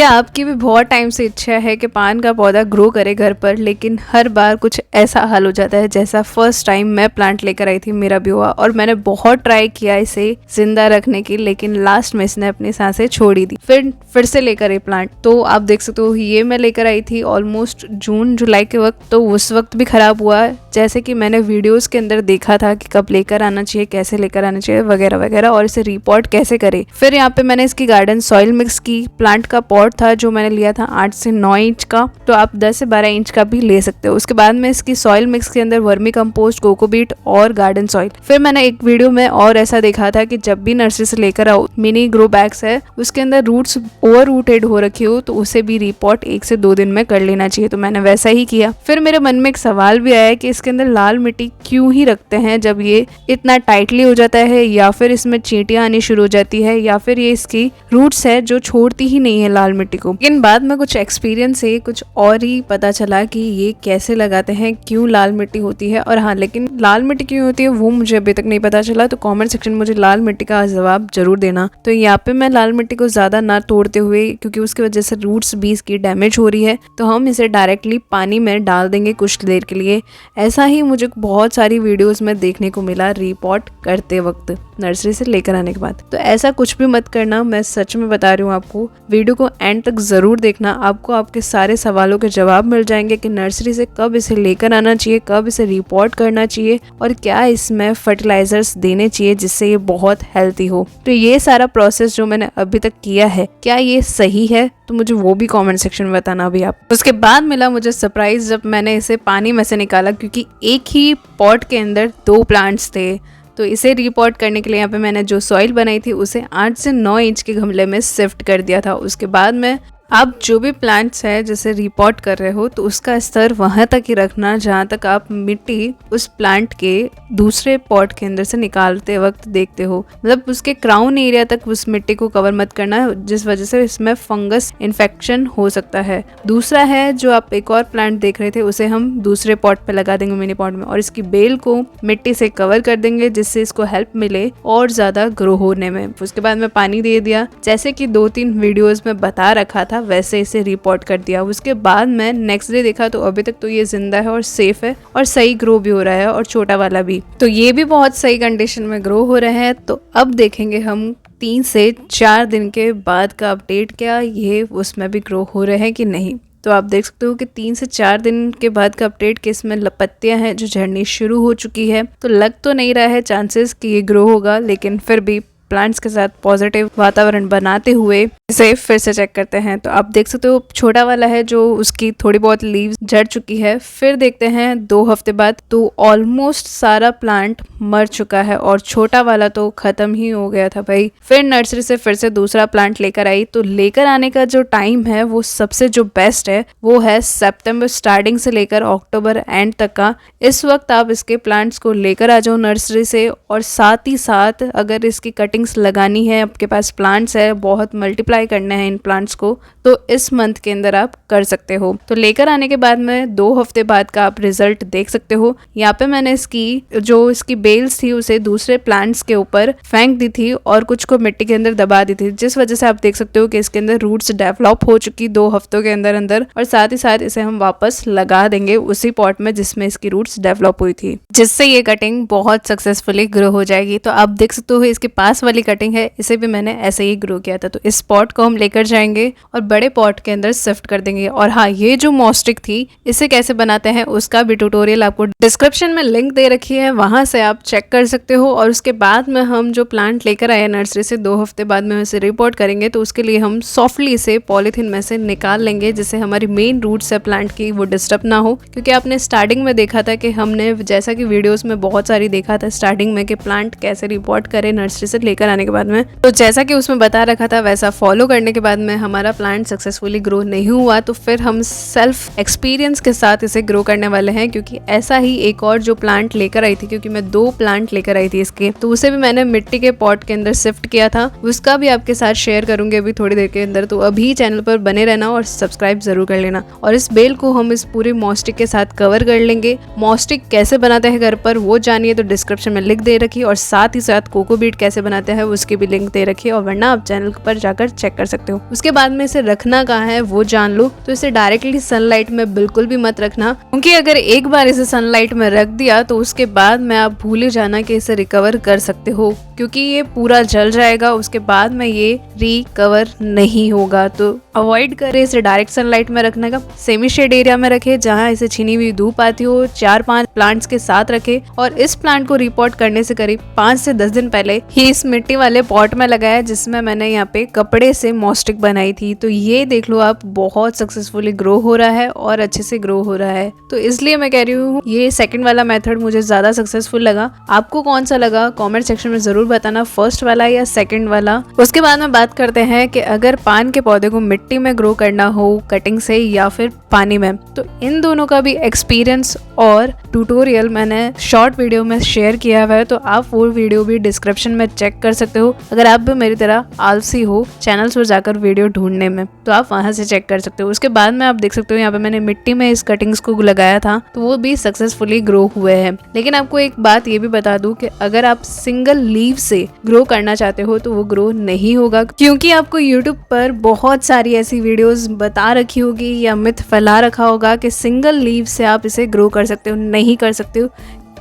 क्या आपकी भी बहुत टाइम से इच्छा है कि पान का पौधा ग्रो करे घर पर, लेकिन हर बार कुछ ऐसा हाल हो जाता है जैसा फर्स्ट टाइम मैं प्लांट लेकर आई थी मेरा भी हुआ, और मैंने बहुत ट्राई किया इसे जिंदा रखने की, लेकिन लास्ट में इसने अपनी सांसें छोड़ ही दी। फिर से लेकर आई प्लांट। तो आप देख सकते हो ये मैं लेकर आई थी ऑलमोस्ट जून जुलाई के वक्त, तो उस वक्त भी खराब हुआ जैसे कि मैंने वीडियोस के अंदर देखा था कि कब लेकर आना चाहिए, कैसे लेकर आना चाहिए वगैरह वगैरह, और इसे रिपोर्ट कैसे करे। फिर यहाँ पे मैंने इसकी गार्डन सॉइल मिक्स की। प्लांट का पॉट था जो मैंने लिया था 8 से 9 इंच का, तो आप 10 से 12 इंच का भी ले सकते हो। उसके बाद में इसकी सॉइल मिक्स के अंदर वर्मी कंपोस्ट, कोकोबीट और गार्डन सॉइल। फिर मैंने एक वीडियो में और ऐसा देखा था कि जब भी नर्सरी से लेकर आओ, मिनी ग्रो बैग्स है उसके अंदर रूट्स ओवर रूटेड हो रखी हो तो उसे भी रिपोर्ट 1 से 2 दिन में कर लेना चाहिए। तो मैंने वैसा ही किया। फिर मेरे मन में एक सवाल भी आया कि इसके अंदर लाल मिट्टी क्यों ही रखते हैं जब ये इतना टाइटली हो जाता है, या फिर इसमें चींटियां आनी शुरू हो जाती है, या फिर ये इसकी रूट्स है जो छोड़ती ही नहीं है लाल मिट्टी को। लेकिन बाद में कुछ एक्सपीरियंस से कुछ और ही पता चला कि ये कैसे लगाते हैं, क्यों लाल मिट्टी होती है। और हाँ, लेकिन लाल मिट्टी क्यों होती है वो मुझे अभी तक नहीं पता चला, तो कमेंट सेक्शन में मुझे लाल मिट्टी का जवाब जरूर देना। तो यहाँ पे मैं लाल मिट्टी को ज्यादा ना तोड़ते हुए, क्योंकि उसकी वजह से रूट्स भी इसकी डैमेज हो रही है, तो हम इसे डायरेक्टली पानी में डाल देंगे कुछ देर के लिए। ऐसा ही मुझे बहुत सारी वीडियोस में देखने को मिला रिपोर्ट करते वक्त नर्सरी से लेकर आने के बाद। तो ऐसा कुछ भी मत करना, मैं सच में बता रही हूँ आपको। वीडियो को एंड तक जरूर देखना, आपको आपके सारे सवालों के जवाब मिल जाएंगे कि नर्सरी से कब इसे लेकर आना चाहिए, कब इसे रिपोर्ट करना चाहिए, और क्या इसमें फर्टिलाइजर्स देने चाहिए जिससे ये बहुत हेल्थी हो। तो ये सारा प्रोसेस जो मैंने अभी तक किया है, क्या ये सही है, तो मुझे वो भी कमेंट सेक्शन में बताना अभी आप। उसके बाद मिला मुझे सरप्राइज जब मैंने इसे पानी में से निकाला, क्योंकि एक ही पॉट के अंदर 2 प्लांट्स थे। तो इसे रिपोर्ट करने के लिए यहाँ पे मैंने जो सॉइल बनाई थी उसे 8 से 9 इंच के गमले में शिफ्ट कर दिया था। उसके बाद में आप जो भी प्लांट्स है जैसे रिपोर्ट कर रहे हो तो उसका स्तर वहां तक ही रखना जहां तक आप मिट्टी उस प्लांट के दूसरे पॉट के अंदर से निकालते वक्त देखते हो, मतलब उसके क्राउन एरिया तक उस मिट्टी को कवर मत करना, जिस वजह से इसमें फंगस इन्फेक्शन हो सकता है। दूसरा है जो आप एक और प्लांट देख रहे थे उसे हम दूसरे पॉट पे लगा देंगे मिनी पॉट में, और इसकी बेल को मिट्टी से कवर कर देंगे जिससे इसको हेल्प मिले और ज्यादा ग्रो होने में। उसके बाद में पानी दे दिया, जैसे कि 2-3 वीडियोज में बता रखा था वैसे इसे रिपोर्ट कर दिया। उसके बाद मैं नेक्स्ट डे देखा तो अभी तक तो ये जिंदा है और सेफ है और सही ग्रो भी हो रहा है, और छोटा वाला भी, तो ये भी बहुत सही कंडीशन में ग्रो हो रहे हैं। तो अब देखेंगे हम 3 से 4 दिन के बाद का अपडेट, क्या ये उसमें भी ग्रो हो रहे हैं कि नहीं। तो आप देख सकते हो कि 3 से 4 दिन के बाद का अपडेट कि इसमें पत्तियां हैं जो झड़नी शुरू हो चुकी है। तो लग तो नहीं रहा है चांसेस कि ये ग्रो होगा, लेकिन फिर भी प्लांट्स के साथ पॉजिटिव वातावरण बनाते हुए इसे फिर से चेक करते हैं। तो आप देख सकते हो छोटा वाला है जो उसकी थोड़ी बहुत लीव्स झड़ चुकी है। फिर देखते हैं 2 हफ्ते बाद, तो ऑलमोस्ट सारा प्लांट मर चुका है और छोटा वाला तो खत्म ही हो गया था भाई। फिर नर्सरी से फिर से दूसरा प्लांट लेकर आई। तो लेकर आने का जो टाइम है वो सबसे जो बेस्ट है वो है सितंबर स्टार्टिंग से लेकर अक्टूबर एंड तक का। इस वक्त आप इसके प्लांट्स को लेकर आ जाओ नर्सरी से, और साथ ही साथ अगर इसकी कटिंग लगानी है, आपके पास प्लांट्स है, बहुत मल्टीप्लाई करना है इन प्लांट्स को, तो इस मंथ के अंदर आप कर सकते हो। तो लेकर आने के बाद में 2 हफ्ते बाद का आप रिजल्ट देख सकते हो। यहाँ पे मैंने इसकी बेल्स थी उसे दूसरे प्लांट्स के ऊपर फेंक दी थी और कुछ को मिट्टी के अंदर दबा दी थी, जिस वजह से आप देख सकते हो कि इसके अंदर रूट्स डेवलप हो चुकी 2 हफ्तों के अंदर अंदर। और साथ ही साथ इसे हम वापस लगा देंगे उसी पॉट में जिसमें इसकी रूट्स डेवलप हुई थी, जिससे ये कटिंग बहुत सक्सेसफुली ग्रो हो जाएगी। तो आप देख सकते हो इसके पास वाली कटिंग है, इसे भी मैंने ऐसे ही ग्रो किया था। तो इस पॉट को हम लेकर जाएंगे और बड़े पॉट के अंदर शिफ्ट कर देंगे। और हाँ, ये जो मॉस्टिक थी इसे कैसे बनाते हैं उसका भी ट्यूटोरियल आपको डिस्क्रिप्शन में लिंक दे रखी है, वहां से आप चेक कर सकते हो। और उसके बाद में हम जो प्लांट लेकर आए नर्सरी से 2 हफ्ते बाद में इसे रिपोर्ट करेंगे, तो उसके लिए हम सॉफ्टली इसे पॉलीथीन में से निकाल लेंगे जिससे हमारी मेन रूट्स है प्लांट की वो डिस्टर्ब ना हो। क्योंकि आपने स्टार्टिंग में देखा था कि हमने जैसा कि वीडियोस में बहुत सारी देखा था स्टार्टिंग में कि प्लांट कैसे रिपोर्ट करे नर्सरी से लेकर आने के बाद में, तो जैसा कि उसमें बता रखा था वैसा फॉलो करने के बाद में हमारा प्लांट सक्सेसफुली ग्रो नहीं हुआ। तो फिर हम सेल्फ एक्सपीरियंस के साथ इसे ग्रो करने वाले हैं, क्योंकि ऐसा ही एक और जो प्लांट लेकर आई थी, क्योंकि मैं 2 प्लांट लेकर आई थी इसके, तो उसे भी मैंने मिट्टी के पॉट के अंदर शिफ्ट किया था, उसका भी आपके साथ शेयर करूंगी अभी थोड़ी देर के अंदर। तो अभी चैनल पर बने रहना और सब्सक्राइब जरूर कर लेना। और इस बेल को हम इस पूरे मॉस्टिक के साथ कवर कर लेंगे। मॉस्टिक कैसे बनाते हैं घर पर वो जानिए तो डिस्क्रिप्शन में लिंक दे रखी, और साथ ही साथ कोकोबीट कैसे बनाते हैं उसकी भी लिंक दे रखी, और वरना आप चैनल पर जाकर चेक कर सकते हो। उसके बाद में इसे रखना कहाँ है वो जान लो, तो इसे डायरेक्टली सनलाइट में बिल्कुल भी मत रखना, क्योंकि अगर एक बार इसे सनलाइट में रख दिया तो उसके बाद में आप भूल ही जाना कि इसे रिकवर कर सकते हो, क्योंकि ये पूरा जल जाएगा, उसके बाद में ये रिकवर नहीं होगा। तो अवॉइड करें इसे डायरेक्ट सनलाइट में रखने का। सेमी शेड एरिया में रखे जहाँ इसे छिनी हुई धूप आती हो। 4-5 प्लांट्स के साथ रखे और इस प्लांट को रिपोर्ट करने से करीब 5 से 10 दिन पहले ही इस मिट्टी वाले पॉट में लगाया, जिसमें मैंने यहाँ पे कपड़े से मॉस्टिक बनाई थी। तो ये देख लो आप, बहुत सक्सेसफुली ग्रो हो रहा है और अच्छे से ग्रो हो रहा है। तो इसलिए मैं कह रही हूँ ये सेकंड वाला मेथड मुझे ज्यादा सक्सेसफुल लगा। आपको कौन सा लगा कमेंट सेक्शन में जरूर बताना, फर्स्ट वाला या सेकंड वाला। उसके बाद में बात करते हैं कि अगर पान के पौधे को मिट्टी में ग्रो करना हो कटिंग से या फिर पानी में, तो इन दोनों का भी एक्सपीरियंस और ट्यूटोरियल मैंने शॉर्ट वीडियो में शेयर किया हुआ है, तो आप वो वीडियो भी डिस्क्रिप्शन में चेक कर सकते हो। अगर आप भी मेरी तरह आलसी हो चैनल्स पर जाकर वीडियो ढूंढने में, तो आप वहां से चेक कर सकते हो। उसके बाद में आप देख सकते हो यहाँ पे मैंने मिट्टी में इस कटिंग्स को लगाया था, तो वो भी सक्सेसफुली ग्रो हुए हैं। लेकिन आपको एक बात ये भी बता दूं कि अगर आप सिंगल लीव से ग्रो करना चाहते हो तो वो ग्रो नहीं होगा, क्योंकि आपको यूट्यूब पर बहुत सारी ऐसी वीडियोस बता रखी होगी या मिथ फैला रखा होगा कि सिंगल लीव से आप इसे ग्रो कर सकते हो। नहीं कर सकते हो,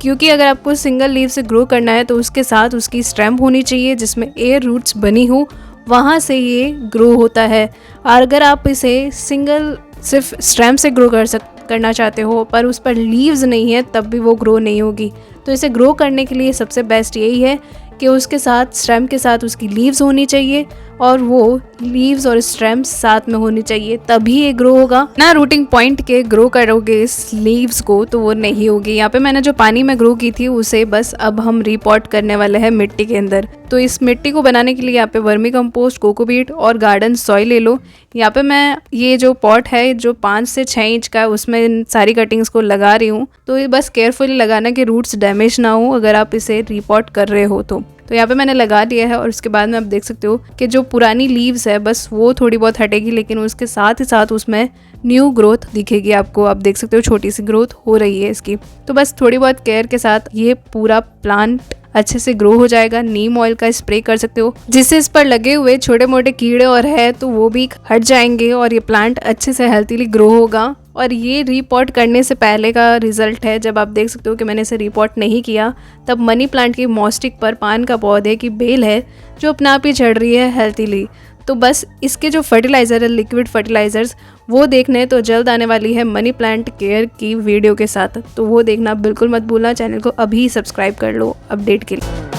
क्योंकि अगर आपको सिंगल लीव से ग्रो करना है तो उसके साथ उसकी स्टेम होनी चाहिए जिसमें एयर रूट्स बनी हो, वहाँ से ये ग्रो होता है। और अगर आप इसे सिंगल सिर्फ स्टेम से ग्रो करना चाहते हो पर उस पर लीव्स नहीं है, तब भी वो ग्रो नहीं होगी। तो इसे ग्रो करने के लिए सबसे बेस्ट यही है कि उसके साथ स्टेम के साथ उसकी लीव्स होनी चाहिए और वो लीव्स और स्टेम साथ में होनी चाहिए, तभी ये ग्रो होगा। ना रूटिंग पॉइंट के ग्रो करोगे इस लीव्स को तो वो नहीं होगी। यहाँ पे मैंने जो पानी में ग्रो की थी उसे बस अब हम रिपॉट करने वाले हैं मिट्टी के अंदर। तो इस मिट्टी को बनाने के लिए यहाँ पे वर्मी कंपोस्ट, कोकोपीट और गार्डन सॉइल ले लो। यहाँ पे मैं ये जो पॉट है जो 5 से 6 इंच का, उसमें इन सारी कटिंग्स को लगा रही हूँ। तो ये बस केयरफुली लगाना कि रूट्स डैमेज ना हो अगर आप इसे रिपॉट कर रहे हो तो यहाँ पे मैंने लगा दिया है। और उसके बाद में आप देख सकते हो कि जो पुरानी लीव्स है बस वो थोड़ी बहुत हटेगी, लेकिन उसके साथ ही साथ उसमें न्यू ग्रोथ दिखेगी आपको। आप देख सकते हो छोटी सी ग्रोथ हो रही है इसकी। तो बस थोड़ी बहुत केयर के साथ ये पूरा प्लांट अच्छे से ग्रो हो जाएगा। नीम ऑयल का स्प्रे कर सकते हो जिससे इस पर लगे हुए छोटे मोटे कीड़े और है तो वो भी हट जाएंगे और ये प्लांट अच्छे से हेल्थीली ग्रो होगा। और ये रिपॉट करने से पहले का रिजल्ट है। जब आप देख सकते हो कि मैंने इसे रिपॉट नहीं किया, तब मनी प्लांट की मॉस्टिक पर पान का पौधे की बेल है जो अपने आप ही चढ़ रही है हेल्थीली। तो बस इसके जो फर्टिलाइज़र है, लिक्विड फर्टिलाइजर्स, वो देखने तो जल्द आने वाली है मनी प्लांट केयर की वीडियो के साथ, तो वो देखना बिल्कुल मत भूलना। चैनल को अभी सब्सक्राइब कर लो अपडेट के लिए।